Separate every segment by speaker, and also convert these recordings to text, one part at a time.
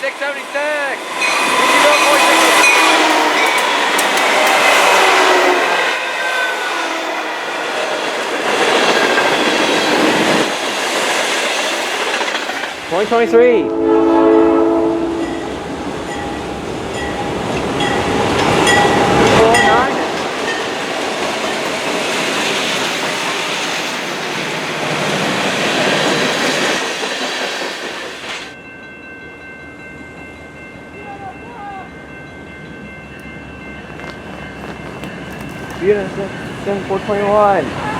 Speaker 1: 676. Point 23. Beautiful. 421.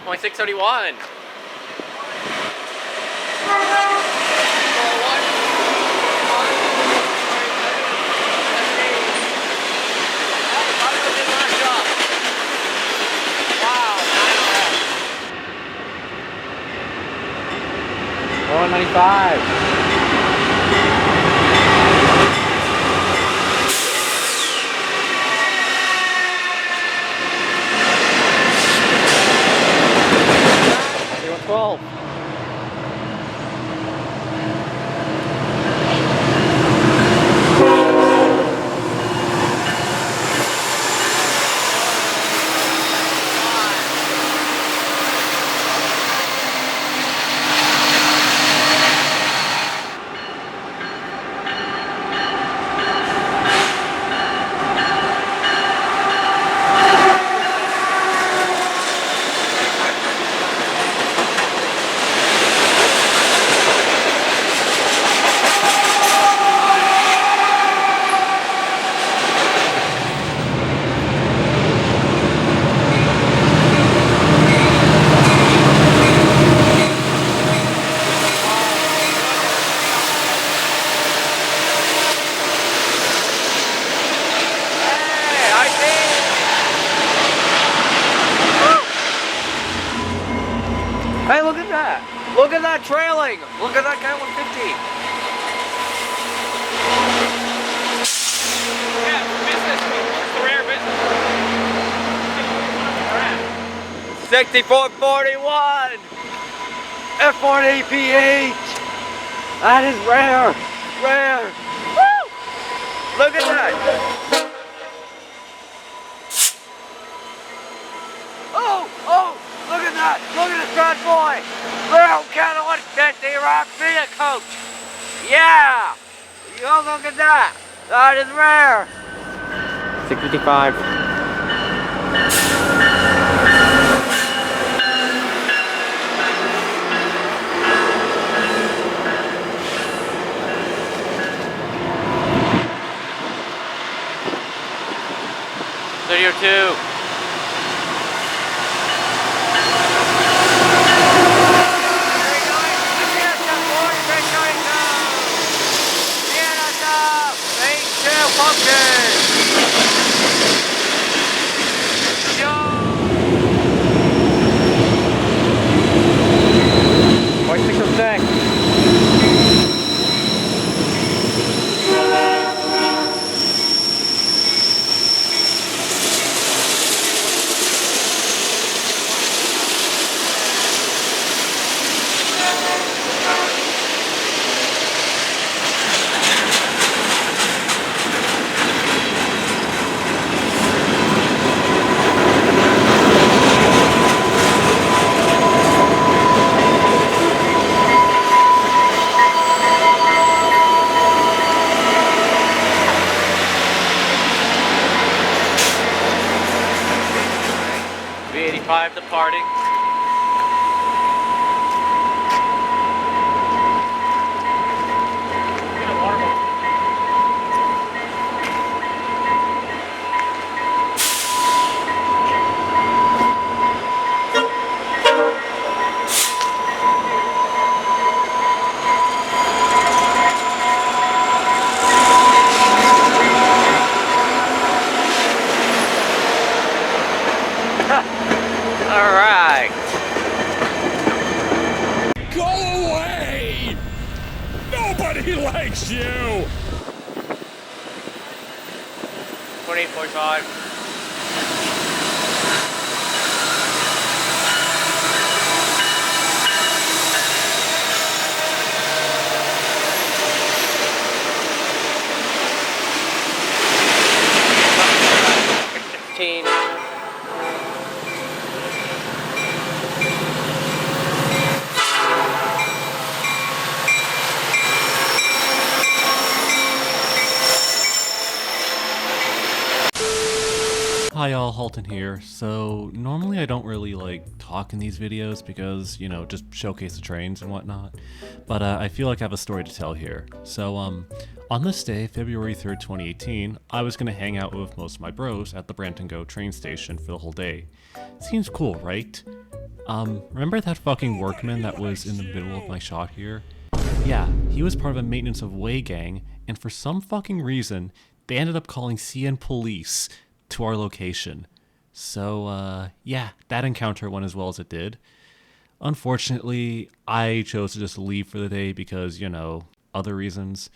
Speaker 1: Point 631. Wow, 95. Hey, look at that! Look at that trailing! Look at that guy 150!
Speaker 2: Yeah, business people. It's the rare business.
Speaker 1: 6441! F1APH! That is rare! Rare! Woo! Look at that! Oh! Look at that! Look at this bad boy! Little Cadillac 150 Rock Via Coach! Yeah! You look at that! That is rare! 655. .32. Pumpkin! Yo! 6:45 departing. Alright.
Speaker 3: Go away! Nobody likes you!
Speaker 1: 28:45.
Speaker 4: Hi y'all, Halton here. So normally I don't really like talk in these videos because, you know, just showcase the trains and whatnot. But I feel like I have a story to tell here. So on this day, February 3rd, 2018, I was gonna hang out with most of my bros at the Brampton Go train station for the whole day. Seems cool, right? Remember that fucking workman that was in the middle of my shot here? Yeah, he was part of a maintenance of way gang, and for some fucking reason, they ended up calling CN police to our location. So, yeah, that encounter went as well as it did. Unfortunately, I chose to just leave for the day because, you know, other reasons.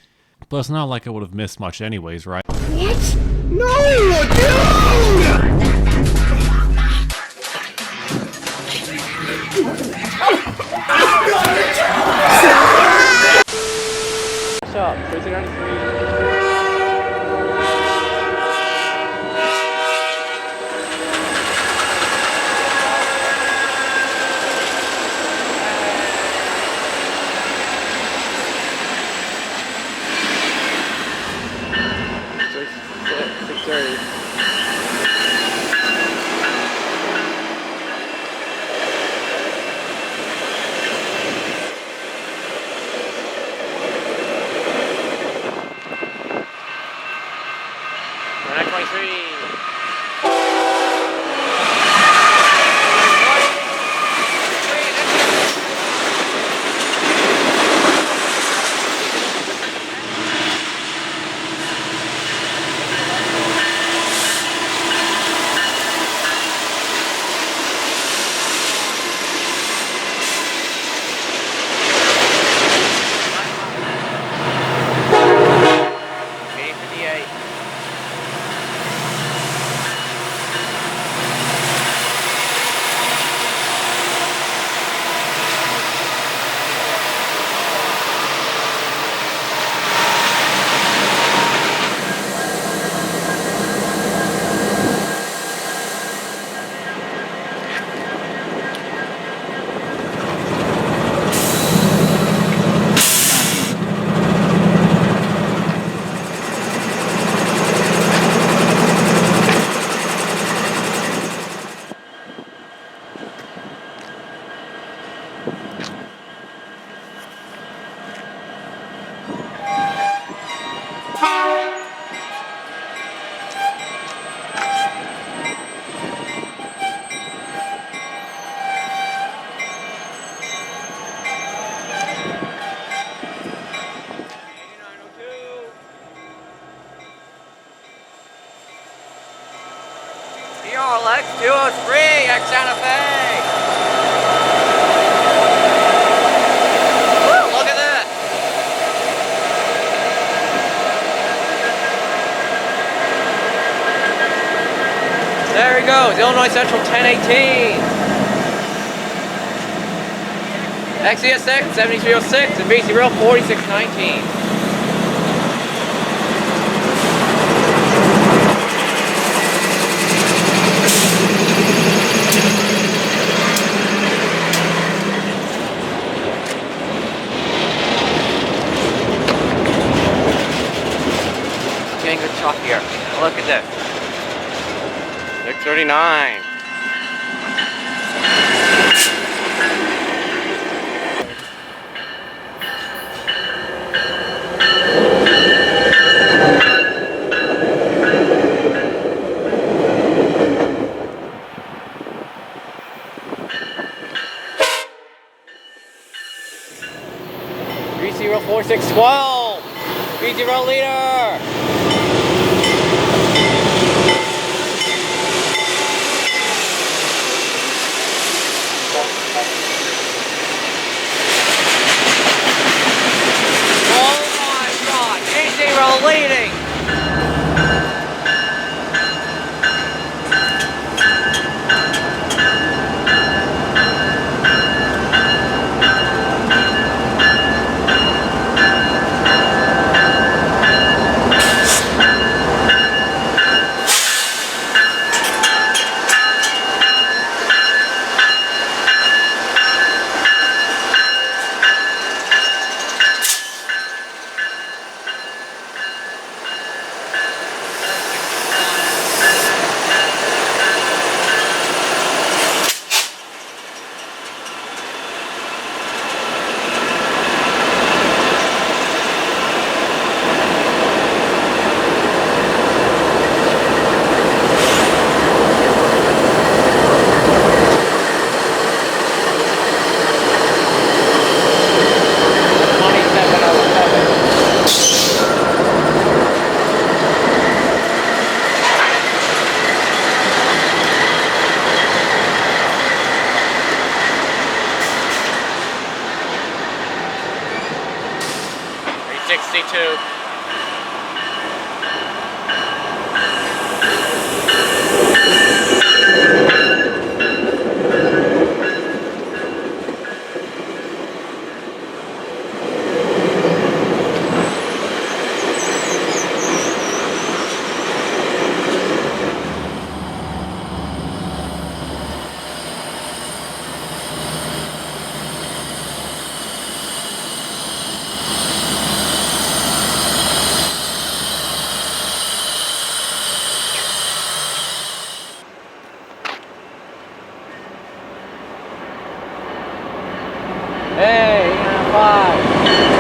Speaker 4: But it's not like I would have missed much anyways, right?
Speaker 3: What? No, dude!
Speaker 2: Stop. 1393.
Speaker 1: PRLX 203 at Santa Fe. Woo, look at that. There he goes, Illinois Central 1018. XESX 7306 and BC Rail 4619. Good shot here. Look at this. 639. 304612! 30 leader! Oh my god! 80 leading! Hey, 550.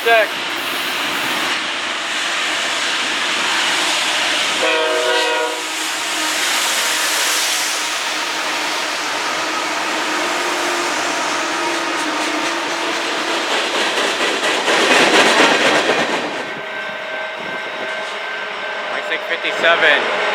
Speaker 1: Six. My 657.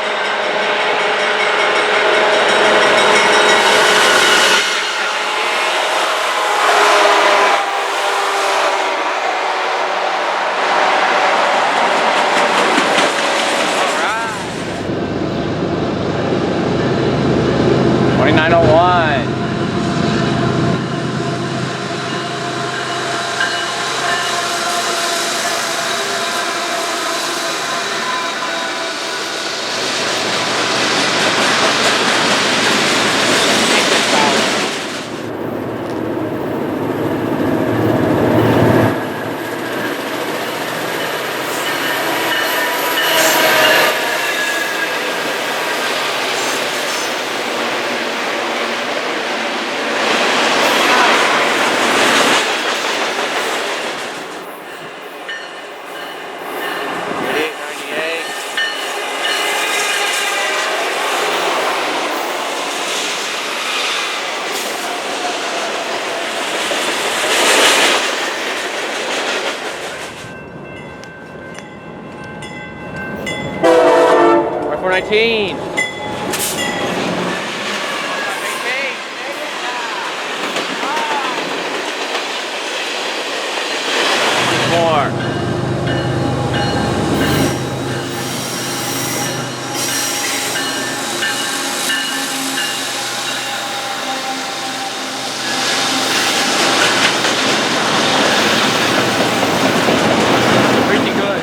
Speaker 1: 14. More. Pretty good.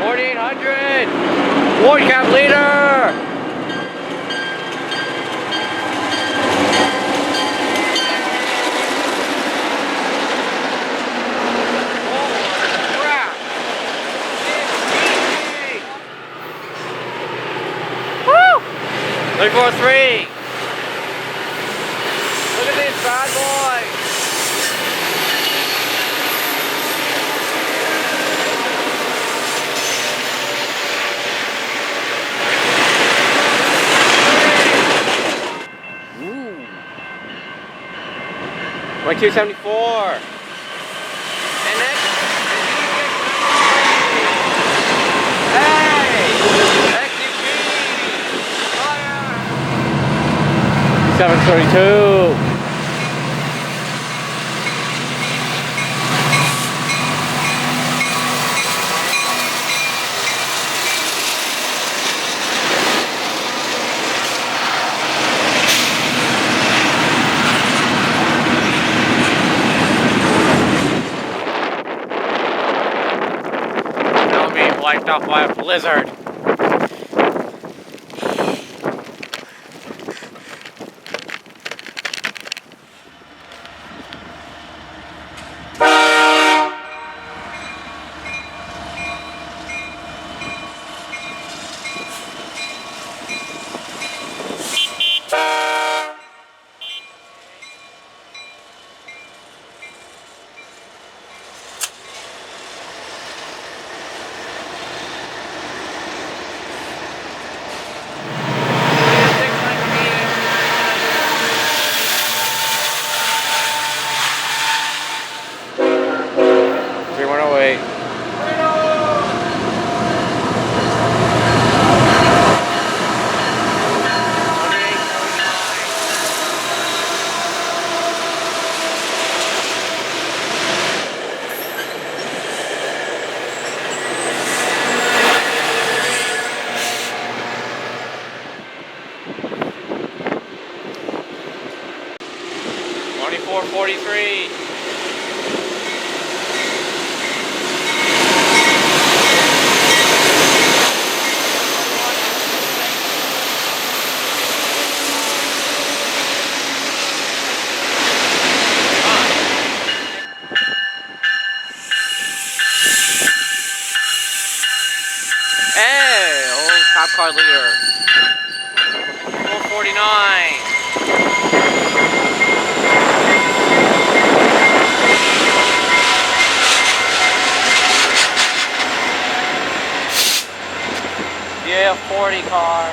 Speaker 1: 4,800. Ward cap leader. Woo! 343. Look at this bad boy. Ooh. 274. And then hey! XUV! Fire! 732. Now being wiped out by a blizzard. Twenty-four 43. Hey, old cop car leader. 449. Yeah, 40 car.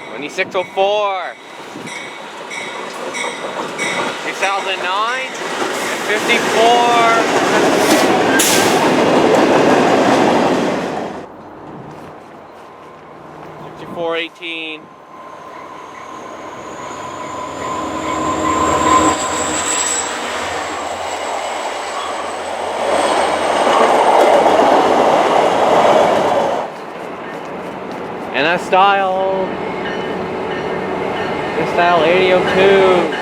Speaker 1: Twenty 604. 2009 and 54. 5418. And that style. This style 8002.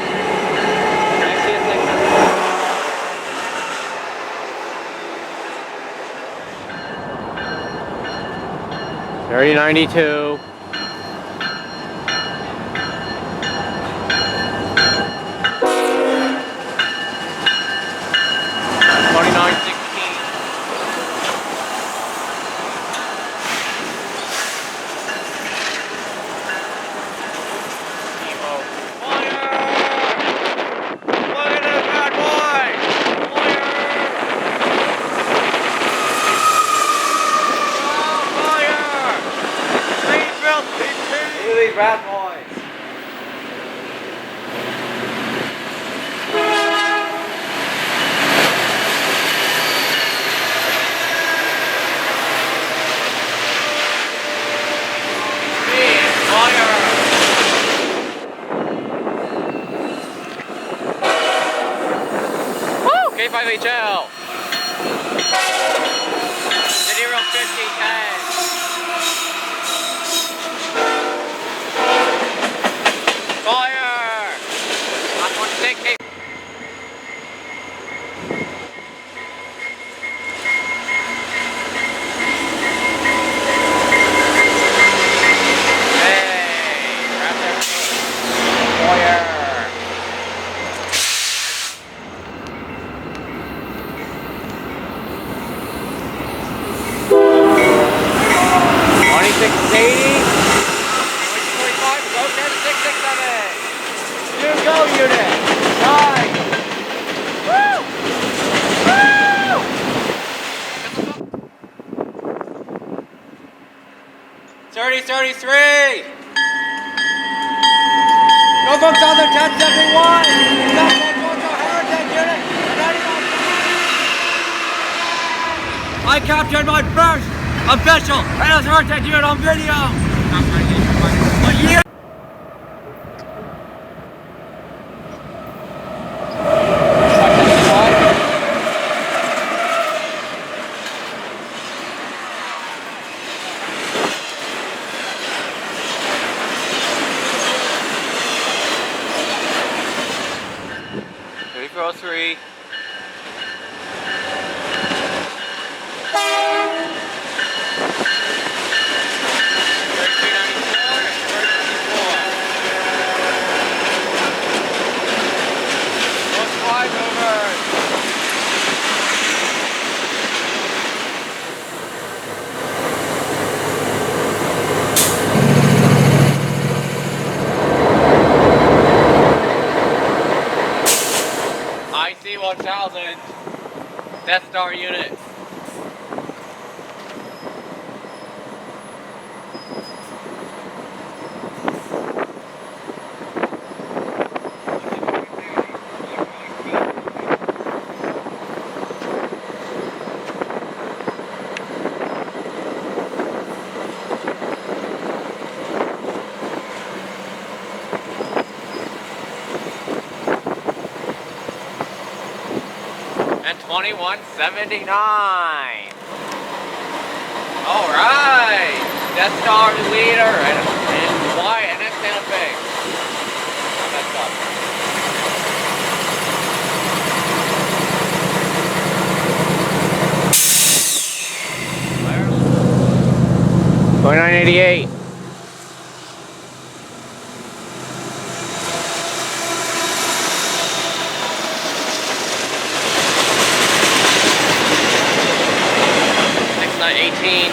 Speaker 1: 3092. bad boys.
Speaker 2: Woo! K5HL. City Road 5010. Fire! I'm on 6K. Hey! Grab that. Fire! 2680. 45, go 10667.
Speaker 1: You go, unit. Nice. Woo! Woo! 3033. Go from Southern 1071. Southern Georgia Heritage unit. I captured my first official Heritage Heritage unit on video. A year. Three. IC-1000 Death Star unit. And 2179. All right, Death Star leader and Y and X Santa Fe. That's up. Where? 2988. Not 18.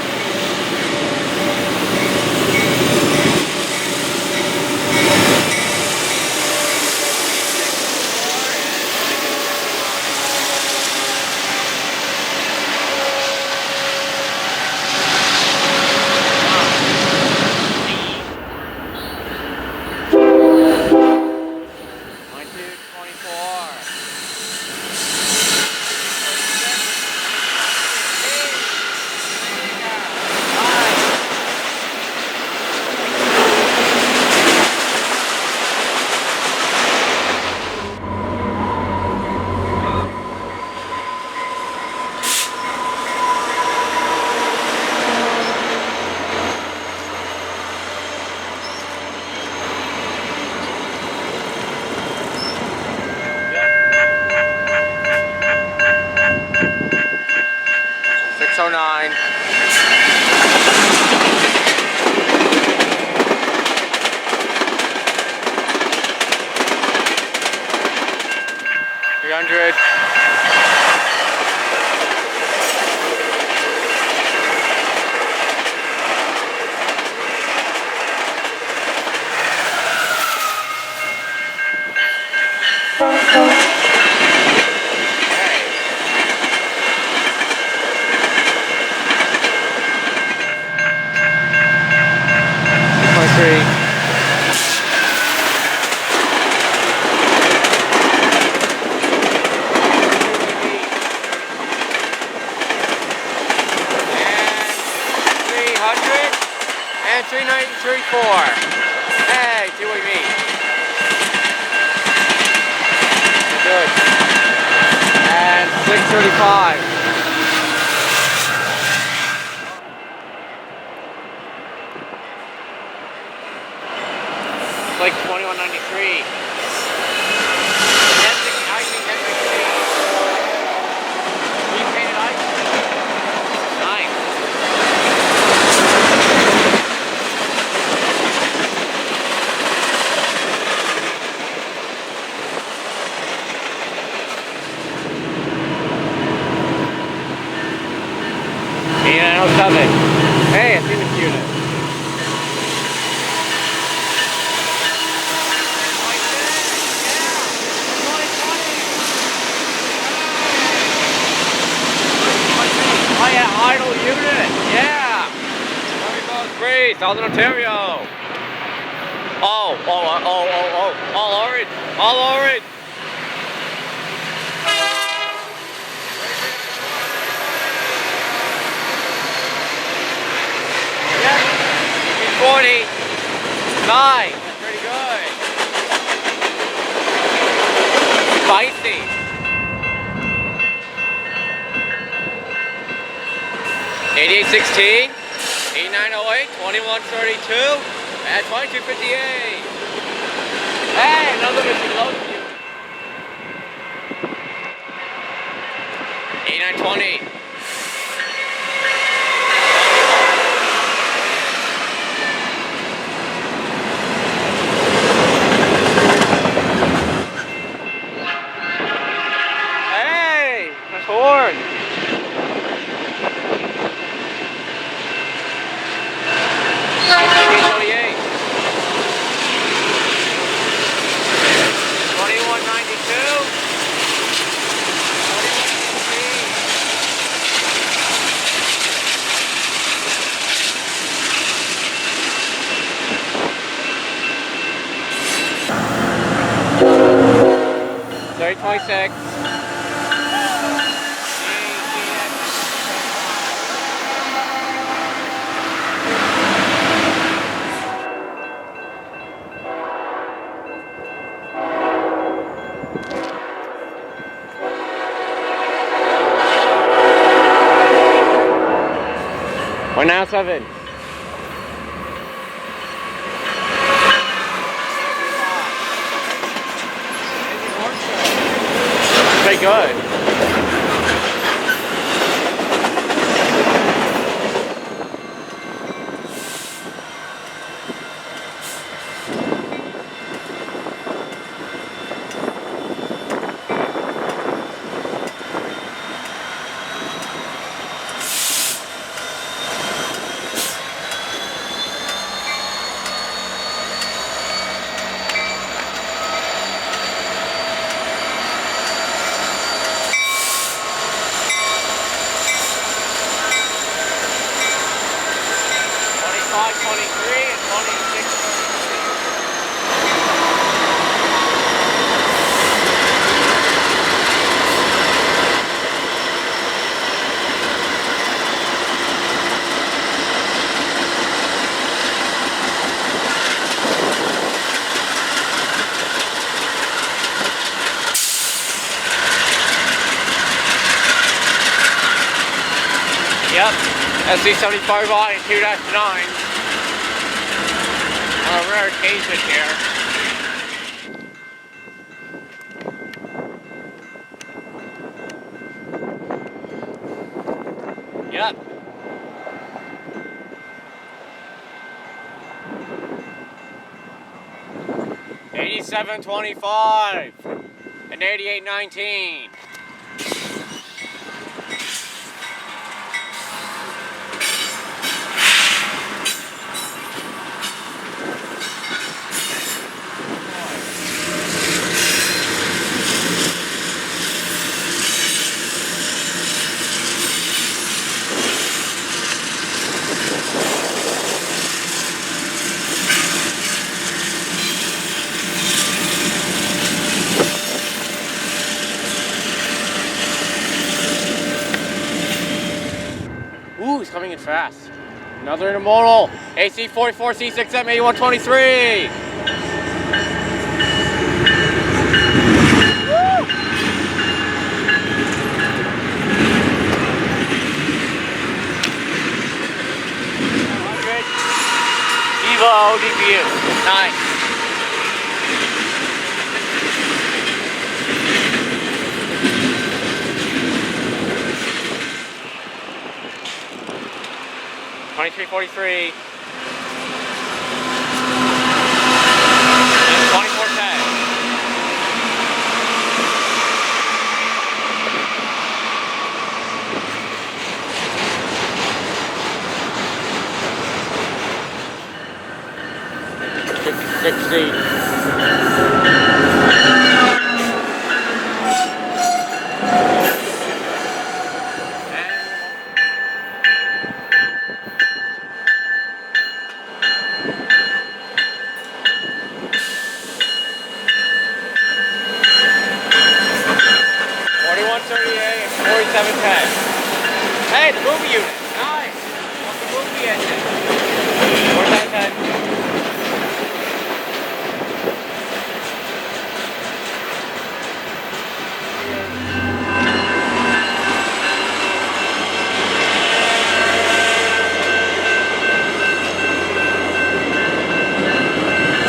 Speaker 1: Nine. $300. Three.
Speaker 2: 394. Hey, see what we mean. Good. And 635. Like 2193. Icing, repainted ice. Nice. Hey, I see this unit. Oh yeah, idle unit. Yeah. 3, Southern Ontario. All orange. All orange. Yeah. 340. 9. That's pretty good. Spicy. 8816, 8908, 2132, and 2258. Hey, another missing load unit. 8920. Hey, nice horn. 3026. We're now 7. Pretty good. Yep, SC-75I and 2-9 on a rare occasion here. Yep. $87.25 and $88.19. Ooh, he's coming in fast. Another intermodal. AC 44 C6M 8123. Evo DPU. Nice. $23.43 and $24.10. Hey, the movie unit. Nice. What's the movie engine? 4710.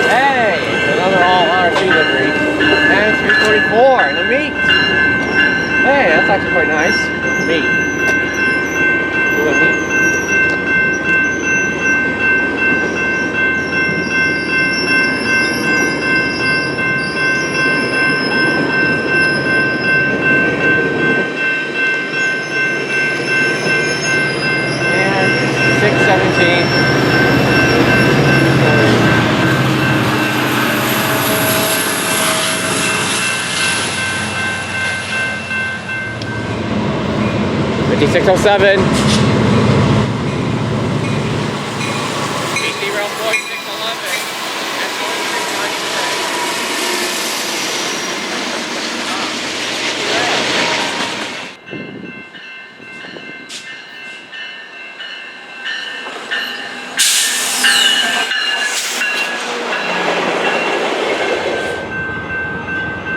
Speaker 2: Hey, another all RC livery. And 344 and a meat. Hey, that's actually quite nice. Meat. Ooh, a meat. And 617. $56.07. BC Rail 4611. And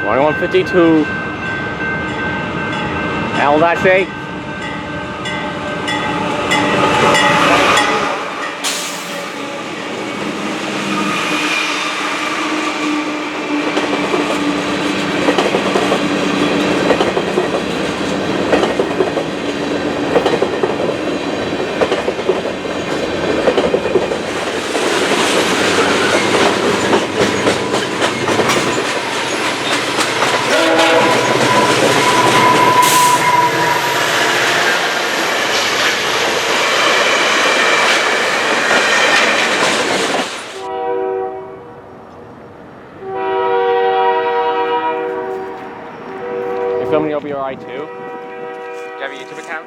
Speaker 2: 2152. How will that say? Filming OBRI too? Do you have a YouTube account?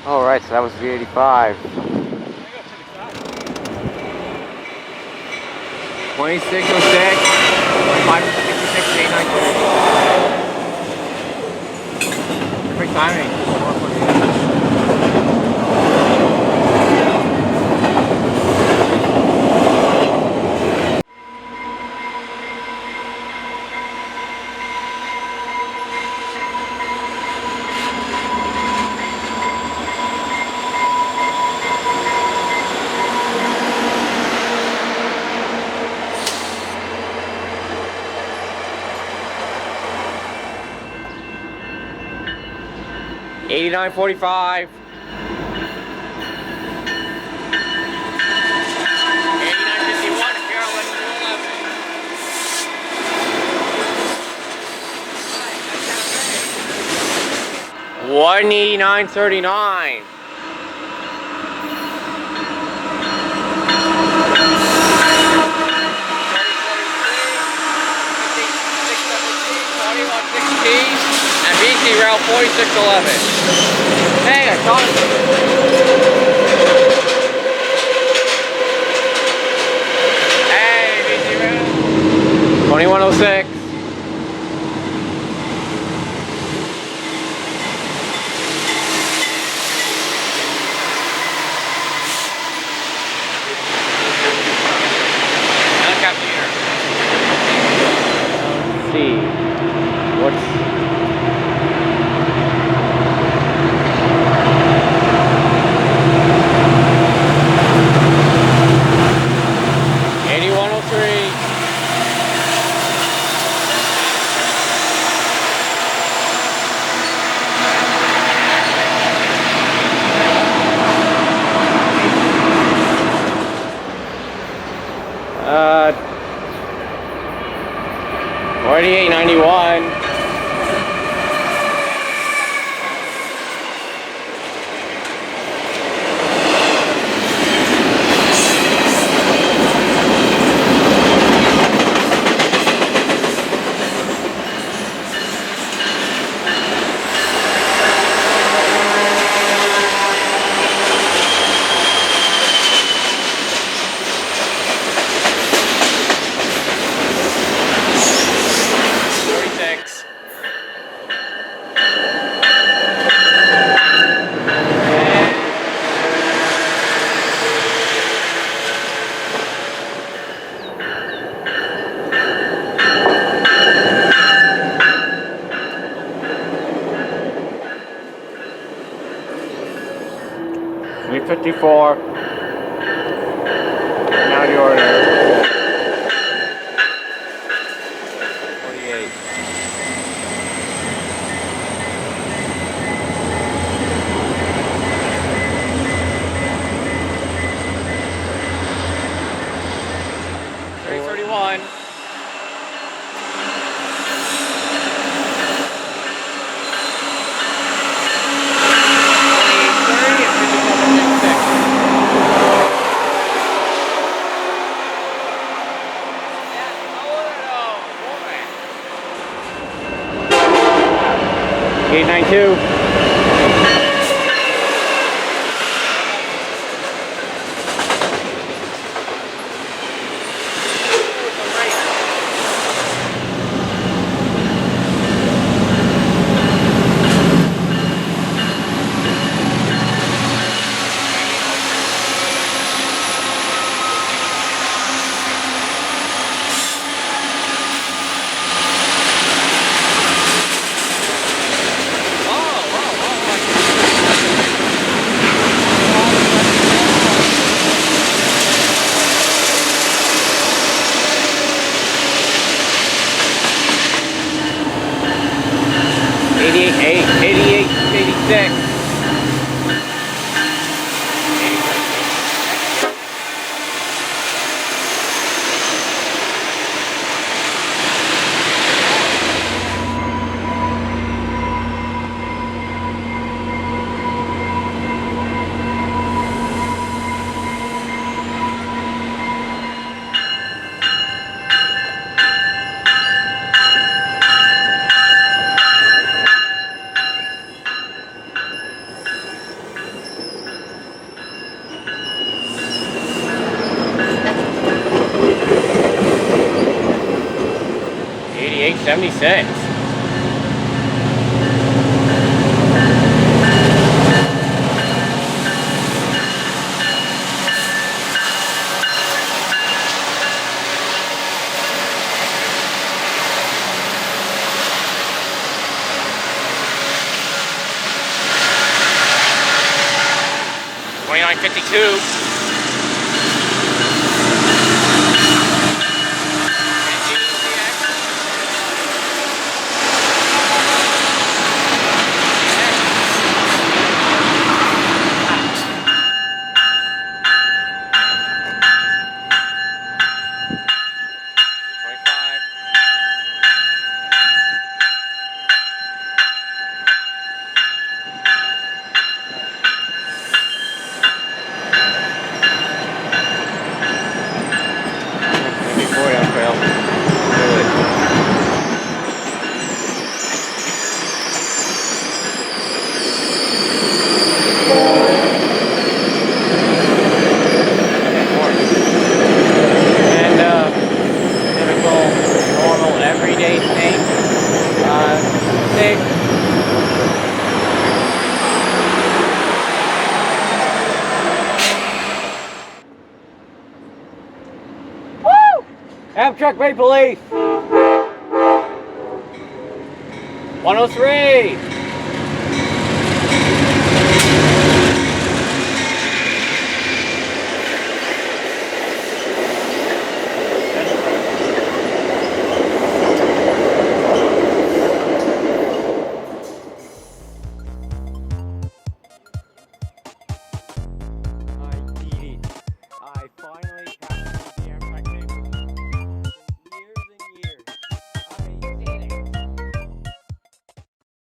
Speaker 1: All right, so that was the 85.
Speaker 2: 2606, 2566, 89. Perfect timing. $89.45. 89.51 to Carolyn, 189.39. And BC Rail 4611. Hey, I saw it. Hey, BC Rail. 2106. Uncap leader. Let's see. What's 8103. Uh, 4891. $354. Now the order. 48. $331. $892. 76. $29.52. Amtrak Maple Leaf. 103. I did it. I finally